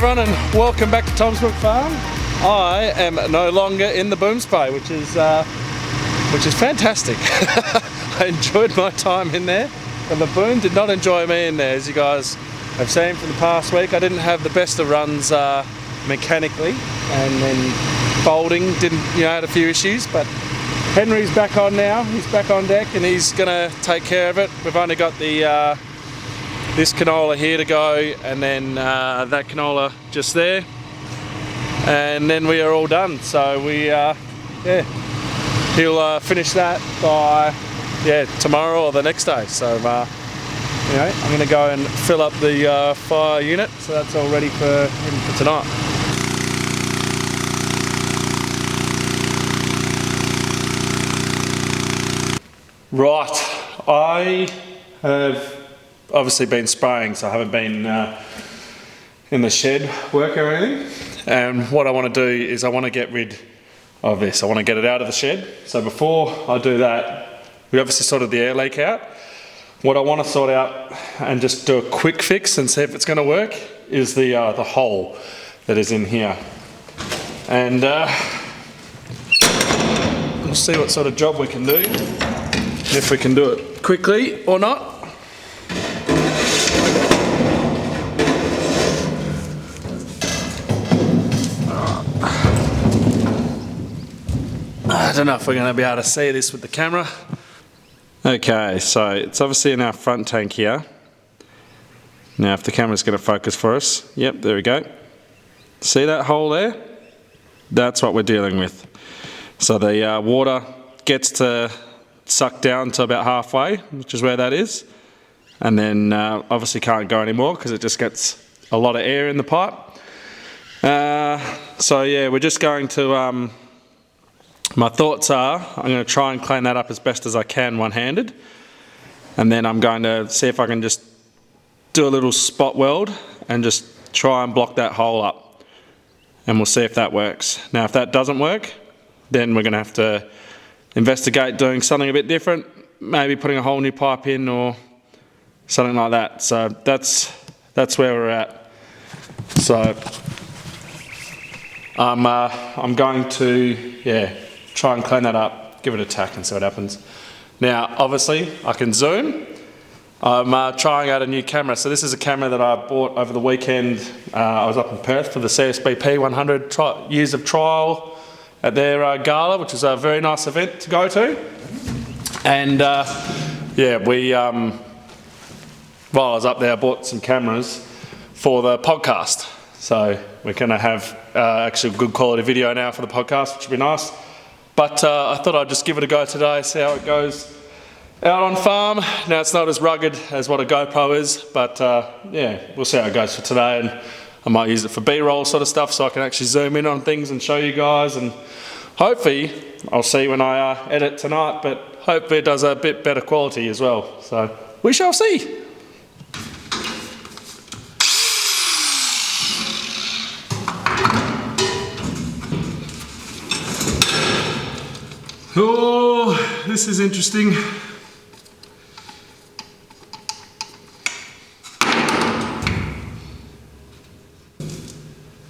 everyone, and welcome back to Tom's Brook Farm. I am no longer in the boom spray, which is fantastic. I enjoyed my time in there, and the boom did not enjoy me in there. As you guys have seen from the past week, I didn't have the best of runs mechanically, and then folding had a few issues, but Henry's back on now. He's back on deck and he's gonna take care of it. We've only got the this canola here to go, and then that canola just there, and then we are all done. So he'll finish that by tomorrow or the next day. So I'm gonna go and fill up the fire unit, so that's all ready for him for tonight. Right, I have obviously been spraying, so I haven't been in the shed work or anything. And what I want to do is I want to get rid of this. I want to get it out of the shed. So before I do that, we obviously sorted the air leak out. What I want to sort out and just do a quick fix and see if it's going to work is the hole that is in here. And we'll see what sort of job we can do. If we can do it quickly or not. I don't know if we're going to be able to see this with the camera. Okay, so it's obviously in our front tank here. Now if the camera's going to focus for us, yep, there we go. See that hole there? That's what we're dealing with. So the water gets to suck down to about halfway, which is where that is, and then obviously can't go anymore because it just gets a lot of air in the pipe. So yeah, we're just going to my thoughts are I'm going to try and clean that up as best as I can one-handed, and then I'm going to see if I can just do a little spot weld and just try and block that hole up, and we'll see if that works. Now if that doesn't work, then we're going to have to investigate doing something a bit different, maybe putting a whole new pipe in or something like that. So that's where we're at. So I'm going to try and clean that up, give it a tack and see what happens. Now obviously I can zoom. I'm trying out a new camera. So this is a camera that I bought over the weekend. I was up in Perth for the CSBP 100 years of trial at their gala, which was a very nice event to go to. And we while I was up there, I bought some cameras for the podcast. So we're going to have actually good quality video now for the podcast, which will be nice. But I thought I'd just give it a go today, see how it goes out on farm. Now it's not as rugged as what a GoPro is, but we'll see how it goes for today. And I might use it for B-roll sort of stuff, so I can actually zoom in on things and show you guys, and hopefully I'll see when I edit tonight, but hopefully it does a bit better quality as well. So we shall see. Oh, this is interesting.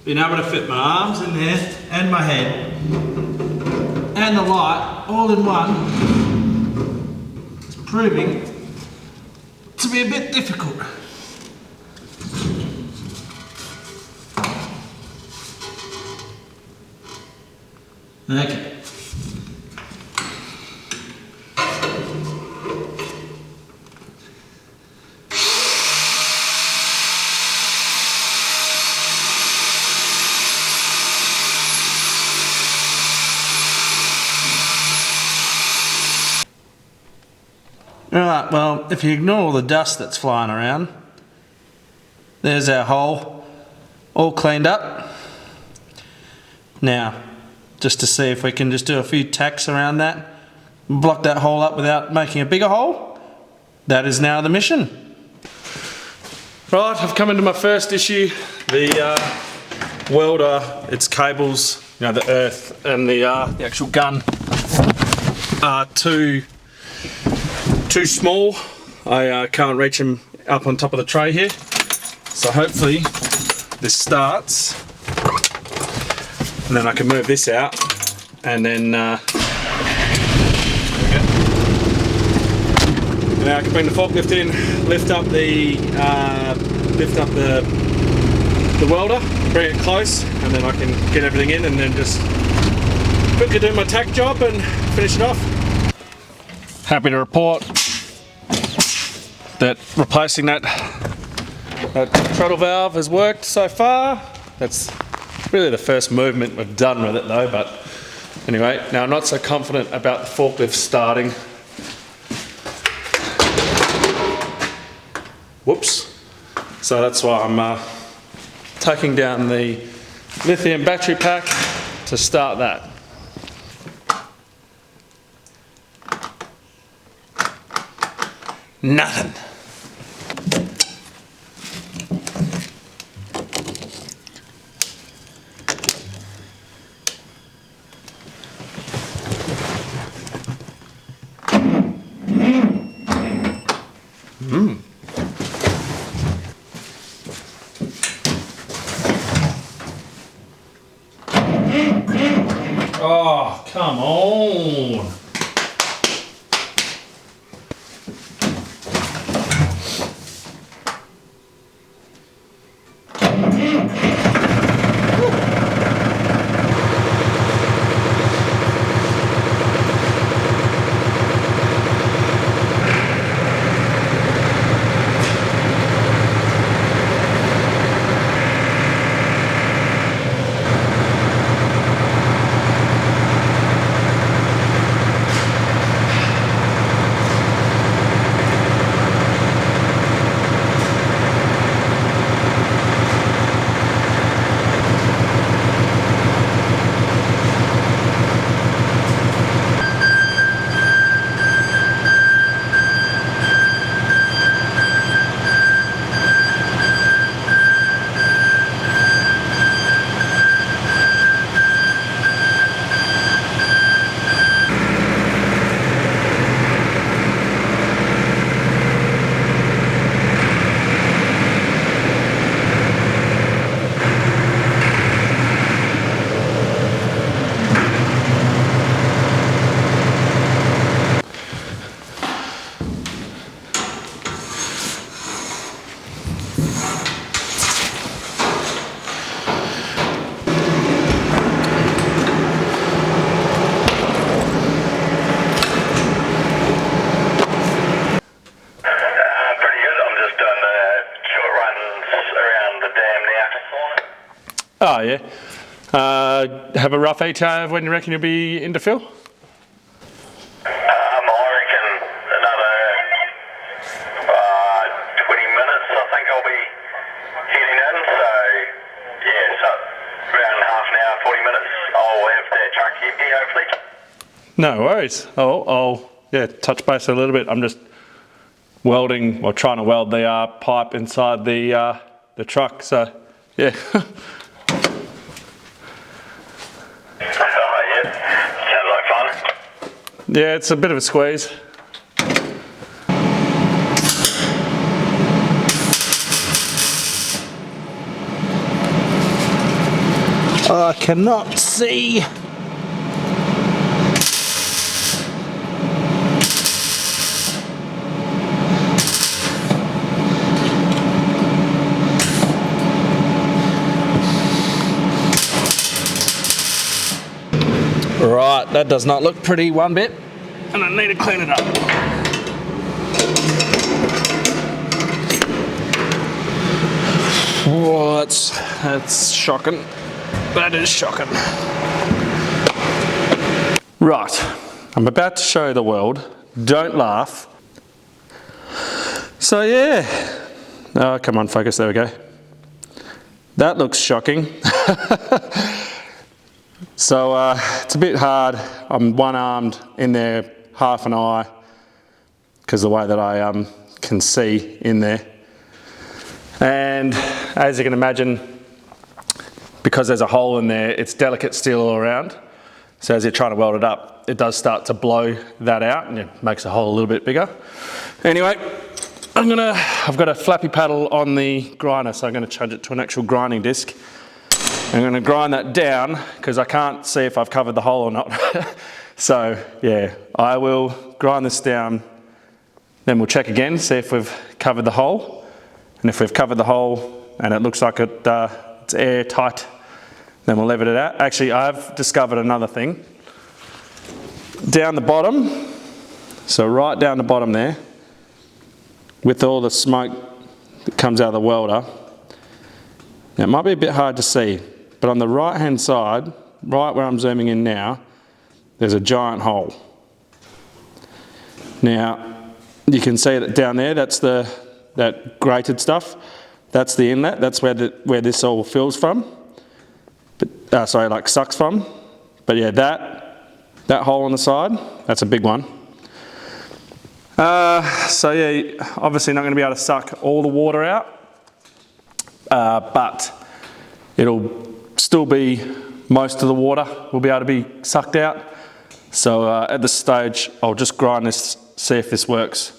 Being able to fit my arms in there and my head and the light all in one is proving to be a bit difficult. Okay. Right, well, if you ignore all the dust that's flying around, there's our hole all cleaned up. Now, just to see if we can just do a few tacks around that, block that hole up without making a bigger hole. That is now the mission. Right, I've come into my first issue. The welder, its cables, the earth and the actual gun are too small. I can't reach them up on top of the tray here. So hopefully this starts, and then I can move this out, and then now I can bring the forklift in, lift up the welder, bring it close, and then I can get everything in, and then just quickly do my tack job and finish it off. Happy to report that replacing that throttle valve has worked so far. That's really the first movement we've done with it though, but anyway, now I'm not so confident about the forklift starting. Whoops. So that's why I'm taking down the lithium battery pack to start that. Nothing. Oh, come on. Oh yeah. Have a rough ETA of when you reckon you'll be into fill? I reckon another 20 minutes. I think I'll be heading in. So yeah, so around half an hour, 40 minutes. I'll have that truck empty hopefully. No worries. I'll yeah touch base a little bit. I'm just welding or trying to weld the pipe inside the truck. So yeah. Yeah, it's a bit of a squeeze. I cannot see. Right, that does not look pretty one bit, and I need to clean it up. Oh, that's shocking. That is shocking. Right, I'm about to show you the weld. Don't laugh. So yeah, oh come on, focus, there we go. That looks shocking. So it's a bit hard. I'm one-armed in there, half an eye, because the way that I can see in there. And as you can imagine, because there's a hole in there, it's delicate steel all around. So as you're trying to weld it up, it does start to blow that out and it makes the hole a little bit bigger. Anyway, I've got a flappy paddle on the grinder, so I'm going to change it to an actual grinding disc. I'm going to grind that down because I can't see if I've covered the hole or not. So yeah, I will grind this down, then we'll check again, see if we've covered the hole. And if we've covered the hole and it looks like it's airtight, then we'll level it out. Actually, I've discovered another thing. Down the bottom, so right down the bottom there, with all the smoke that comes out of the welder, now it might be a bit hard to see, but on the right hand side, right where I'm zooming in now, there's a giant hole. Now, you can see that down there, that's that grated stuff. That's the inlet, that's where this all fills from. But, like sucks from. But yeah, that hole on the side, that's a big one. So yeah, obviously not going to be able to suck all the water out, but it'll still be, most of the water will be able to be sucked out. So at this stage, I'll just grind this, see if this works.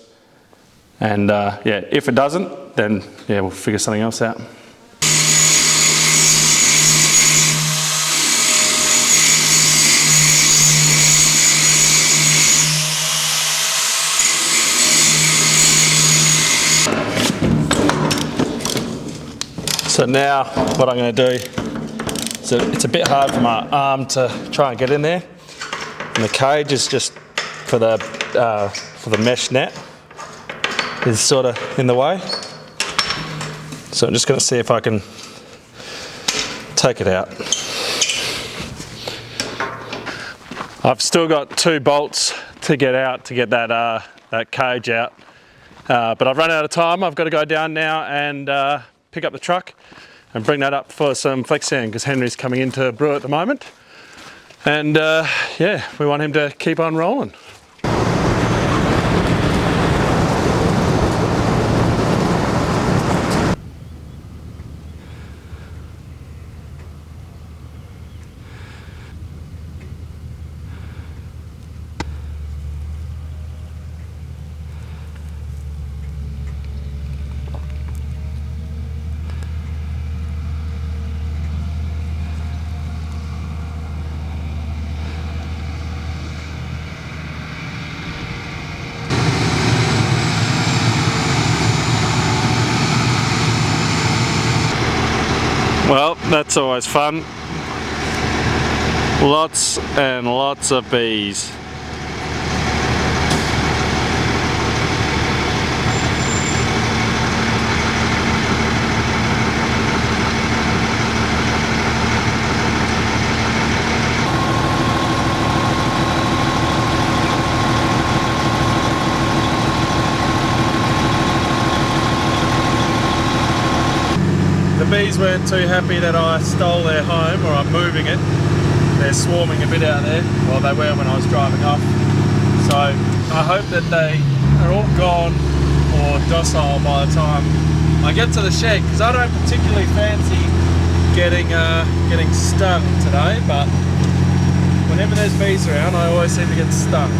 And yeah, if it doesn't, then yeah, we'll figure something else out. So now what I'm going to do, so it's a bit hard for my arm to try and get in there, and the cage is just for the mesh net is sort of in the way. So I'm just going to see if I can take it out. I've still got 2 bolts to get out to get that cage out, but I've run out of time. I've got to go down now and pick up the truck and bring that up for some flex sand because Henry's coming into Brew at the moment, and yeah, we want him to keep on rolling. Well, that's always fun. Lots and lots of bees. The bees weren't too happy that I stole their home, or I'm moving it. They're swarming a bit out there. Well, they were when I was driving off. So I hope that they are all gone or docile by the time I get to the shed, because I don't particularly fancy getting stung today, but whenever there's bees around, I always seem to get stung.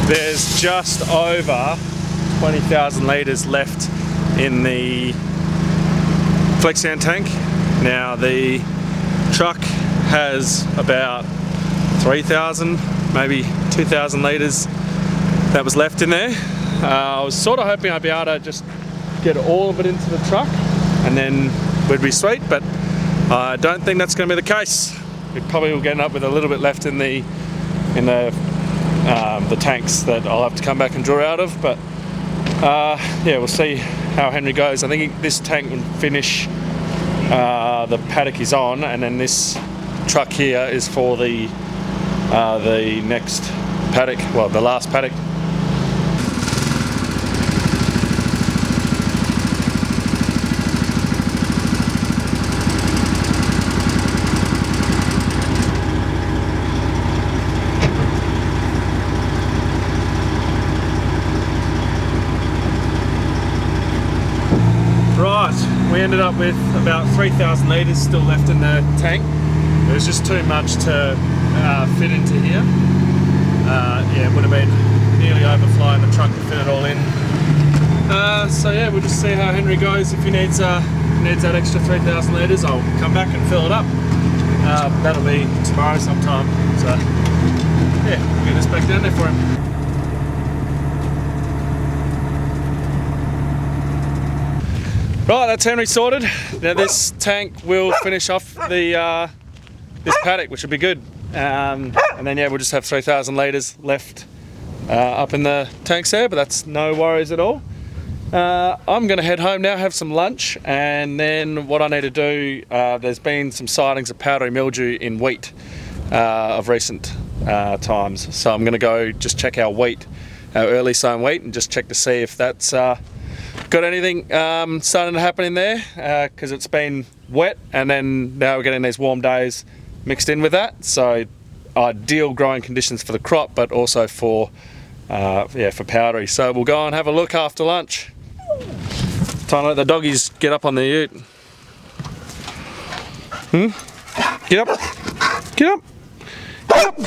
There's just over 20,000 litres left in the flex sand tank. Now the truck has about 3,000, maybe 2,000 litres that was left in there. I was sort of hoping I'd be able to just get all of it into the truck and then we'd be sweet, but I don't think that's going to be the case. We probably will get up with a little bit left in the tanks that I'll have to come back and draw out of, but yeah, we'll see how Henry goes. I think this tank will finish the paddock he's on, and then this truck here is for the next paddock, well, the last paddock. we ended up with about 3,000 litres still left in the tank. It was just too much to fit into here. Yeah, it would have been nearly overflowing the truck to fit it all in. So yeah, we'll just see how Henry goes. If he needs that extra 3,000 litres, I'll come back and fill it up. That'll be tomorrow sometime. So yeah, we'll get this back down there for him. Right, that's Henry sorted. Now this tank will finish off the this paddock, which will be good. And then yeah, we'll just have 3,000 litres left up in the tanks there, but that's no worries at all. I'm going to head home now, have some lunch, and then what I need to do, there's been some sightings of powdery mildew in wheat of recent times. So I'm going to go just check our wheat, our early sown wheat, and just check to see if that's got anything starting to happen in there, because it's been wet and then now we're getting these warm days mixed in with that. So ideal growing conditions for the crop, but also for for powdery. So we'll go and have a look after lunch. Time to let the doggies get up on the ute. Get up. Get up. Get up.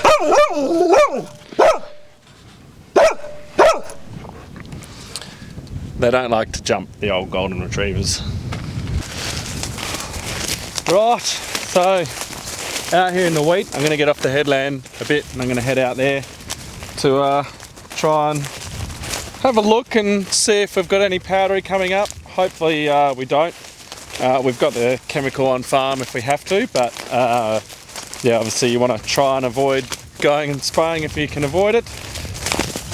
They don't like to jump, the old golden retrievers. Right, so out here in the wheat, I'm going to get off the headland a bit and I'm going to head out there to try and have a look and see if we've got any powdery coming up. Hopefully we don't. We've got the chemical on farm if we have to, but yeah, obviously you want to try and avoid going and spraying if you can avoid it.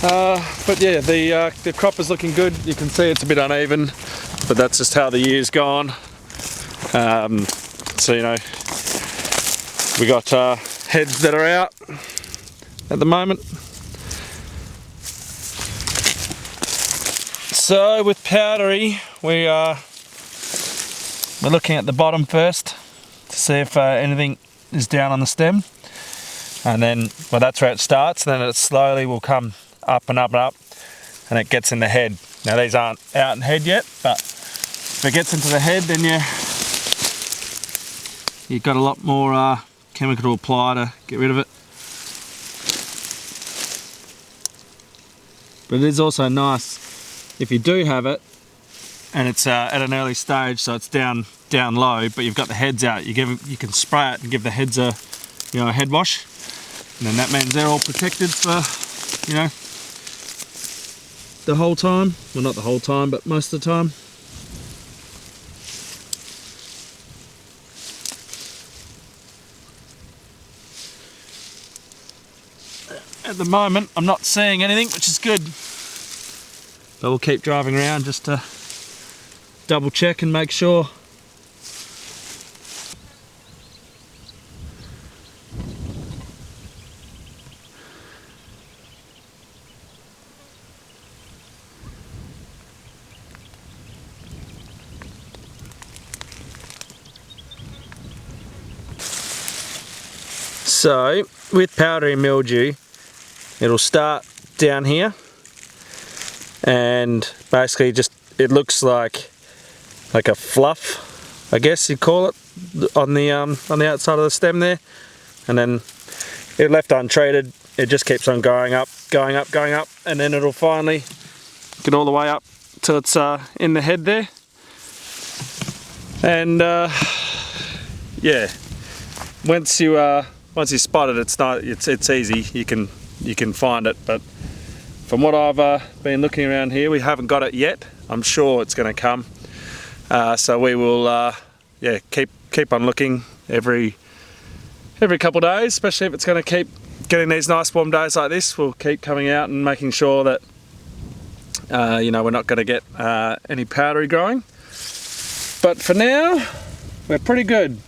But yeah, the crop is looking good. You can see it's a bit uneven, but that's just how the year's gone. So you know, we got heads that are out at the moment. So with powdery, we're looking at the bottom first to see if anything is down on the stem, and then well, that's where it starts. Then it slowly will come up and up and up, and it gets in the head. Now these aren't out in head yet, but if it gets into the head, then you've got a lot more chemical to apply to get rid of it. But it is also nice if you do have it and it's at an early stage, so it's down low, but you've got the heads out. You can spray it and give the heads a a head wash, and then that means they're all protected for the whole time. Well, not the whole time, but most of the time. At the moment, I'm not seeing anything, which is good. But we'll keep driving around just to double check and make sure. So with powdery mildew, it'll start down here, and basically just it looks like a fluff, I guess you'd call it, on the outside of the stem there, and then if left untreated, it just keeps on going up, and then it'll finally get all the way up till it's in the head there. And yeah, once you spot it, it's easy. You can find it. But from what I've been looking around here, we haven't got it yet. I'm sure it's going to come. So we will keep on looking every couple of days, especially if it's going to keep getting these nice warm days like this. We'll keep coming out and making sure that we're not going to get any powdery growing. But for now, we're pretty good.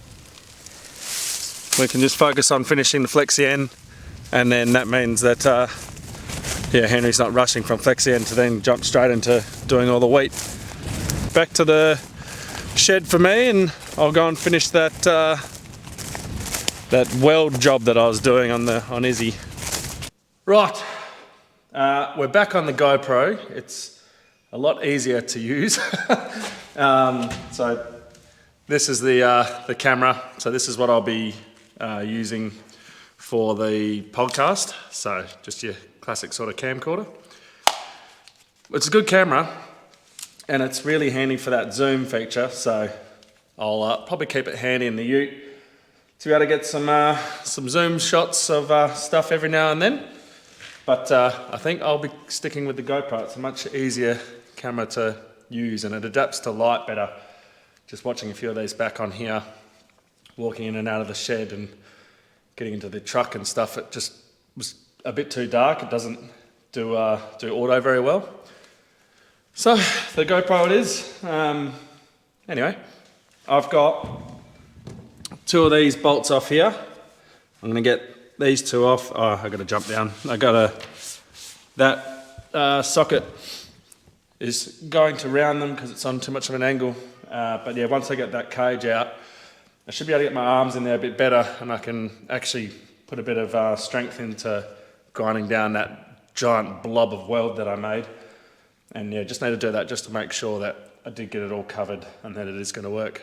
We can just focus on finishing the flexi end, and then that means that Henry's not rushing from flexi end to then jump straight into doing all the wheat. Back to the shed for me, and I'll go and finish that that weld job that I was doing on Izzy. Right, we're back on the GoPro. It's a lot easier to use. So this is the camera. So this is what I'll be using for the podcast. So just your classic sort of camcorder. It's a good camera and it's really handy for that zoom feature. So I'll probably keep it handy in the ute to be able to get some zoom shots of stuff every now and then. But I think I'll be sticking with the GoPro. It's a much easier camera to use and it adapts to light better. Just watching a few of these back on here, walking in and out of the shed and getting into the truck and stuff, it just was a bit too dark. It doesn't do auto very well. So the GoPro it is. Anyway, I've got two of these bolts off here. I'm gonna get these two off. Oh, I gotta jump down. That socket is going to round them because it's on too much of an angle. But yeah, once I get that cage out, I should be able to get my arms in there a bit better and I can actually put a bit of strength into grinding down that giant blob of weld that I made. And yeah, just need to do that just to make sure that I did get it all covered and that it is going to work.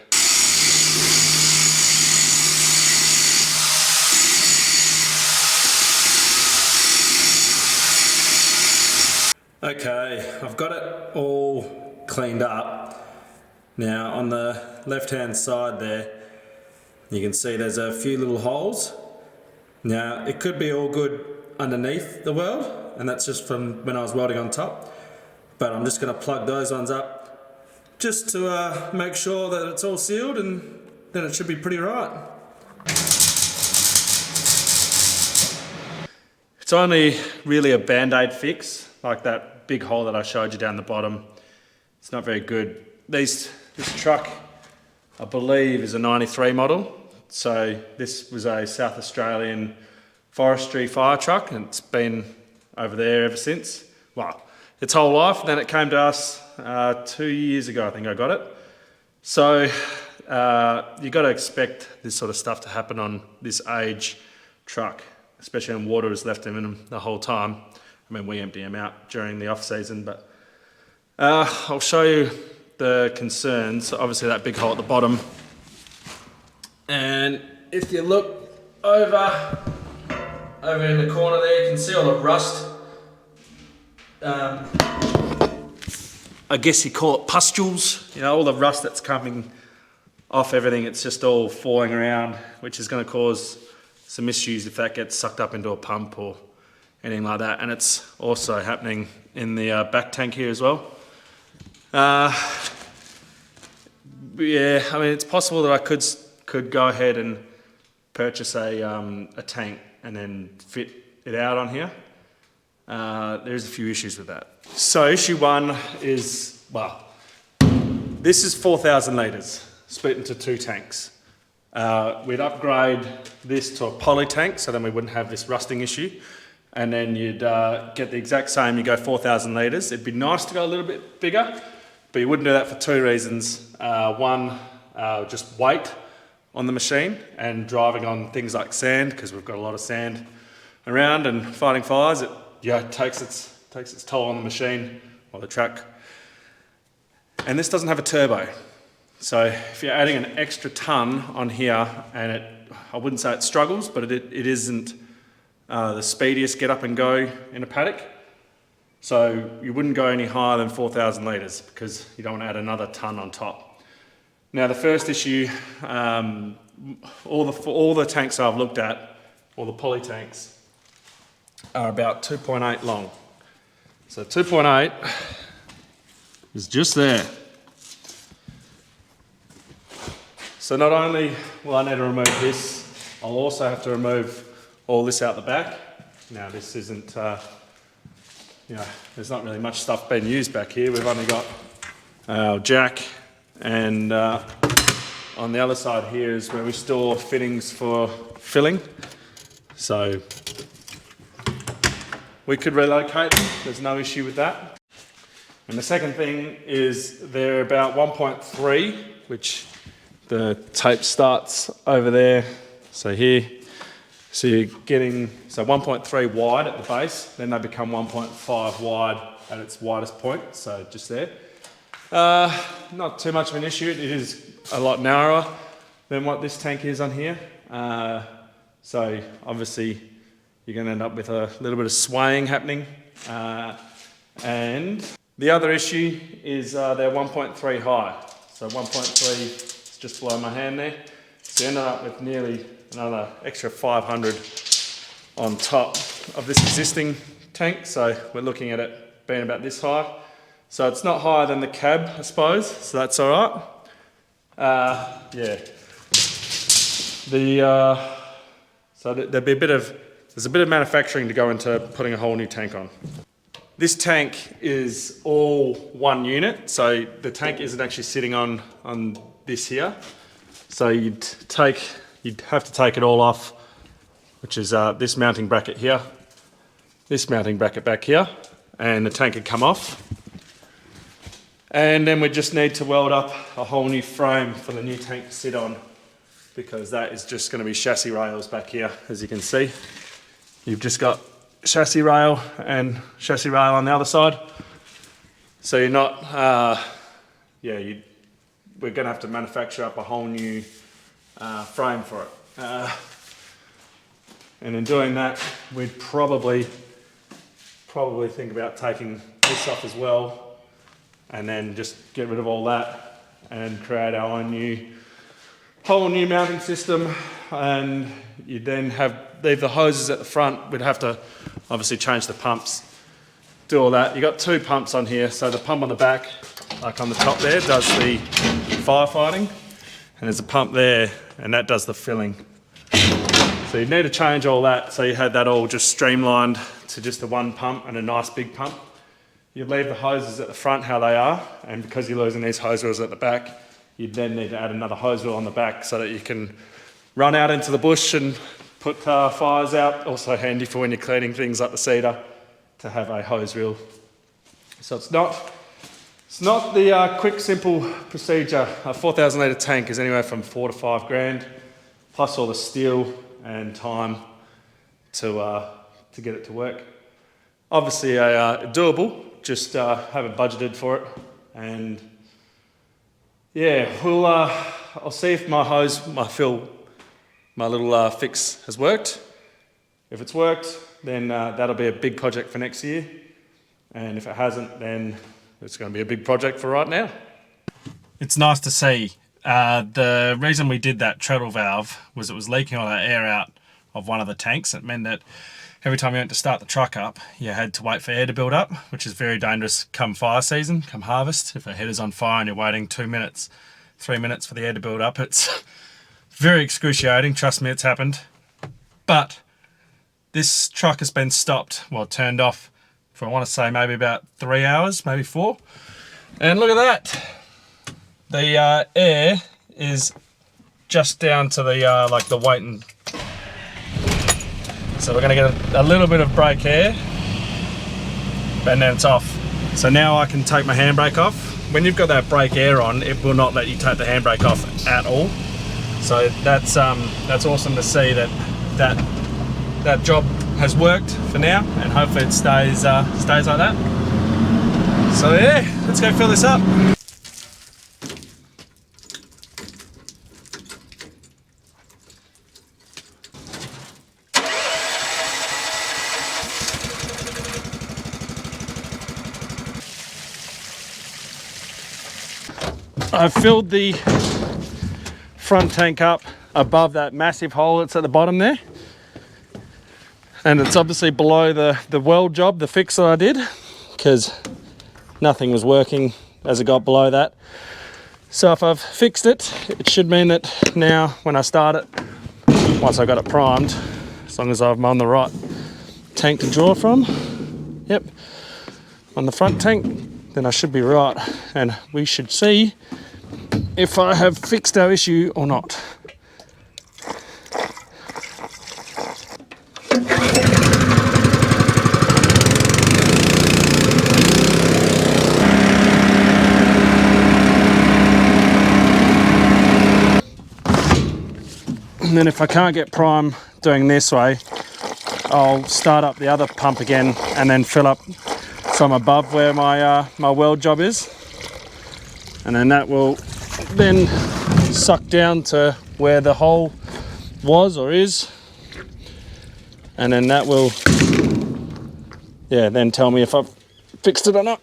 Okay, I've got it all cleaned up. Now on the left hand side there, you can see there's a few little holes. Now it could be all good underneath the weld, and that's just from when I was welding on top. But I'm just going to plug those ones up just to make sure that it's all sealed, and then it should be pretty right. It's only really a band-aid fix, like that big hole that I showed you down the bottom. It's not very good. This truck, I believe, is a 93 model. So this was a South Australian forestry fire truck, and it's been over there ever since. Well, its whole life. Then it came to us 2 years ago, I think I got it. So you got to expect this sort of stuff to happen on this age truck, especially when water is left in them the whole time. I mean, we empty them out during the off season, but I'll show you the concerns. Obviously that big hole at the bottom. And if you look over in the corner there, you can see all the rust. I guess you call it pustules, you know, all the rust that's coming off everything. It's just all falling around, which is going to cause some issues if that gets sucked up into a pump or anything like that. And it's also happening in the back tank here as well. Yeah, I mean, it's possible that I could go ahead and purchase a tank and then fit it out on here. There's a few issues with that. So issue one is, well, this is 4,000 litres split into two tanks. We'd upgrade this to a poly tank so then we wouldn't have this rusting issue. And then you'd get the exact same, you go 4,000 litres. It'd be nice to go a little bit bigger, but you wouldn't do that for two reasons. One, just weight on the machine and driving on things like sand, because we've got a lot of sand around and fighting fires. It takes its toll on the machine or the truck. And this doesn't have a turbo. So if you're adding an extra ton on here, and I wouldn't say it struggles, but it isn't the speediest get up and go in a paddock. So you wouldn't go any higher than 4,000 litres because you don't want to add another ton on top. Now the first issue, all the tanks I've looked at, all the poly tanks, are about 2.8 long. So 2.8 is just there. So not only will I need to remove this, I'll also have to remove all this out the back. Now this isn't, there's not really much stuff being used back here. We've only got our jack, and on the other side here is where we store fittings for filling. So we could relocate them, there's no issue with that. And the second thing is they're about 1.3, which the tape starts over there. So here, so you're getting 1.3 wide at the base, then they become 1.5 wide at its widest point, so just there. not too much of an issue. It is a lot narrower than what this tank is on here. So obviously you're going to end up with a little bit of swaying happening. And the other issue is they're 1.3 high. So 1.3 is just below my hand there. So you end up with nearly another extra 500 on top of this existing tank. So we're looking at it being about this high. So it's not higher than the cab, I suppose. So that's all right. Yeah. So there'd be there's a bit of manufacturing to go into putting a whole new tank on. This tank is all one unit, so the tank isn't actually sitting on this here. So you'd have to take it all off, which is this mounting bracket here, this mounting bracket back here, and the tank would come off. And then we just need to weld up a whole new frame for the new tank to sit on, because that is just going to be chassis rails back here, as you can see. You've just got chassis rail and chassis rail on the other side. So you're not, we're going to have to manufacture up a whole new frame for it. And in doing that, we'd probably think about taking this off as well, and then just get rid of all that and create our own whole new mounting system. And you then leave the hoses at the front. We'd have to obviously change the pumps, do all that. You got two pumps on here. So the pump on the back, like on the top there, does the firefighting, and there's a pump there, and that does the filling. So you need to change all that, so you had that all just streamlined to just the one pump and a nice big pump. You leave the hoses at the front how they are, and because you're losing these hose reels at the back, you then need to add another hose reel on the back so that you can run out into the bush and put fires out. Also handy for when you're cleaning things like the cedar, to have a hose reel. So it's not the quick, simple procedure. A 4,000 litre tank is anywhere from 4 to 5 grand, plus all the steel and time to get it to work. Obviously doable, just haven't budgeted for it. And yeah, I'll see if my little fix has worked. If it's worked, then that'll be a big project for next year. And if it hasn't, then it's going to be a big project for right now. It's nice to see. The reason we did that treadle valve was it was leaking all that air out of one of the tanks. It meant that every time you went to start the truck up, you had to wait for air to build up, which is very dangerous come fire season, come harvest. If a header's on fire and you're waiting 2 minutes, 3 minutes for the air to build up, it's very excruciating. Trust me, it's happened. But this truck has been stopped, well, turned off for, I want to say, maybe about 3 hours, maybe 4. And look at that. The air is just down to the like the weight, and so we're going to get a little bit of brake air, and then it's off. So now I can take my handbrake off. When you've got that brake air on, it will not let you take the handbrake off at all. So that's awesome to see that job has worked for now, and hopefully it stays like that. So yeah, let's go fill this up. I've filled the front tank up above that massive hole that's at the bottom there, and it's obviously below the weld job, the fix that I did, because nothing was working as it got below that. So if I've fixed it, it should mean that now when I start it, once I got it primed, as long as I'm on the right tank to draw from, yep, on the front tank, then I should be right, and we should see if I have fixed our issue or not. And then if I can't get prime doing this way, I'll start up the other pump again and then fill up some above where my weld job is. and then that will then suck down to where the hole was or is, and then that will then tell me if I've fixed it or not.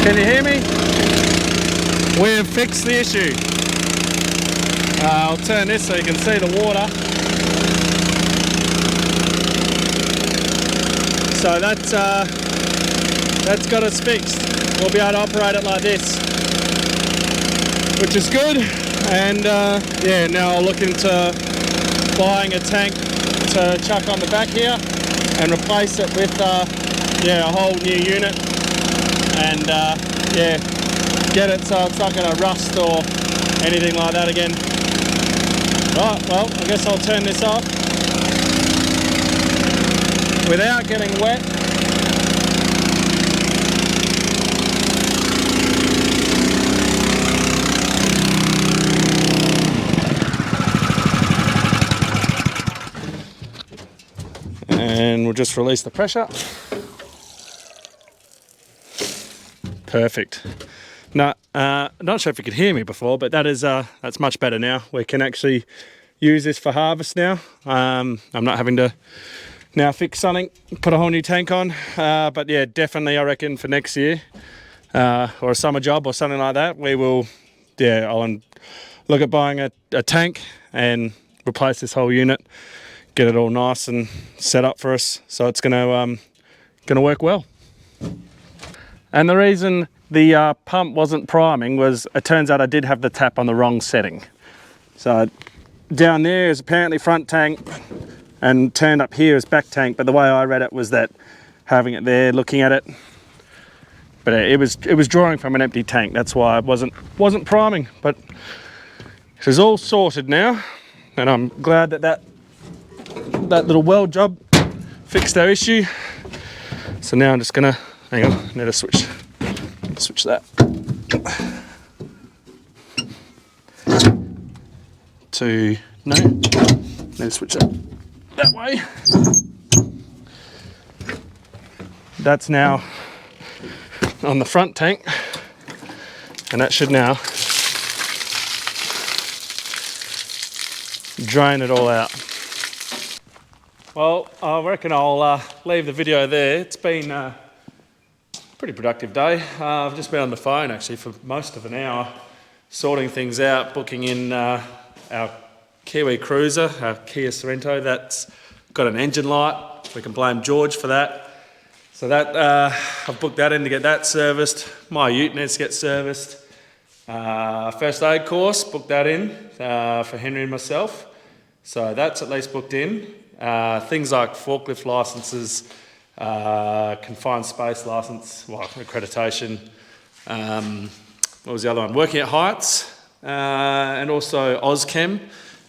Can you hear me? We've fixed the issue. I'll turn this so you can see the water. So that's got us fixed. We'll be able to operate it like this, which is good. And now I'll look into buying a tank to chuck on the back here and replace it with a whole new unit. And get it so it's not going to rust or anything like that again. Right, well, I guess I'll turn this off without getting wet. And we'll just release the pressure. Perfect. No, not sure if you could hear me before, but that's much better now. We can actually use this for harvest now. I'm not having to now fix something, put a whole new tank on. But yeah, definitely I reckon for next year or a summer job or something like that, we will, I'll look at buying a tank and replace this whole unit, get it all nice and set up for us. So it's gonna work well. And the reason the pump wasn't priming was, it turns out I did have the tap on the wrong setting. So down there is apparently front tank and turned up here is back tank, but the way I read it was that having it there, looking at it, but it was drawing from an empty tank. That's why it wasn't priming, but it is all sorted now, and I'm glad that little weld job fixed our issue. So now I'm just gonna, hang on, I need to switch that to, no, need to switch that way. That's now on the front tank, and that should now drain it all out. Well, I reckon I'll leave the video there. It's been a pretty productive day. I've just been on the phone actually for most of an hour, sorting things out, booking in our Kiwi Cruiser, our Kia Sorrento. That's got an engine light. We can blame George for that. So that I've booked that in to get that serviced. My ute needs to get serviced. First aid course, booked that in for Henry and myself. So that's at least booked in. Things like forklift licenses, confined space license, accreditation. What was the other one? Working at heights, and also OzChem.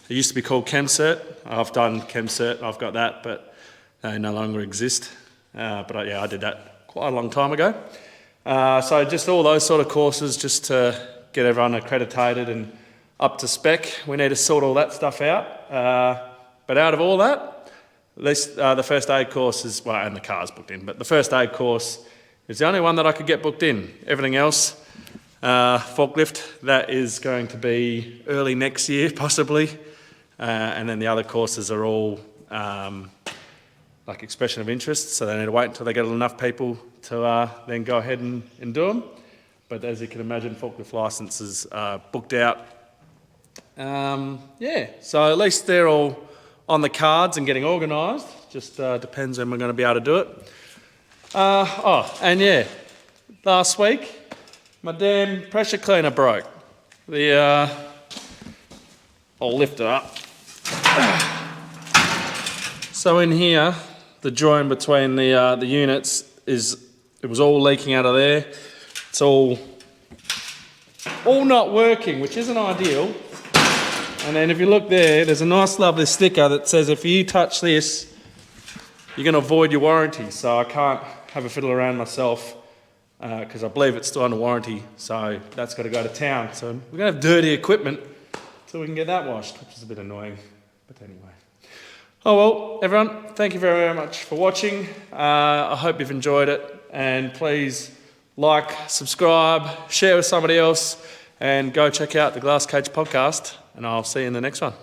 It used to be called ChemCert. I've done ChemCert, I've got that, but they no longer exist. But I did that quite a long time ago. So just all those sort of courses just to get everyone accredited and up to spec. We need to sort all that stuff out. But out of all that, at least the first aid course is, and the car's booked in, but the first aid course is the only one that I could get booked in. Everything else, forklift, that is going to be early next year, possibly. And then the other courses are all like expression of interest, so they need to wait until they get enough people to then go ahead and do them. But as you can imagine, forklift licenses are booked out. So at least they're all on the cards and getting organised. Just depends when we're going to be able to do it. Last week, my damn pressure cleaner broke. I'll lift it up. So So in here, the join between the units it was all leaking out of there. It's all not working, which isn't ideal. And then if you look there, there's a nice lovely sticker that says if you touch this, you're going to void your warranty. So I can't have a fiddle around myself because I believe it's still under warranty. So that's got to go to town. So we're going to have dirty equipment until we can get that washed, which is a bit annoying. But anyway. Oh well, everyone, thank you very, very much for watching. I hope you've enjoyed it. And please like, subscribe, share with somebody else, and go check out the Glass Cage podcast. And I'll see you in the next one.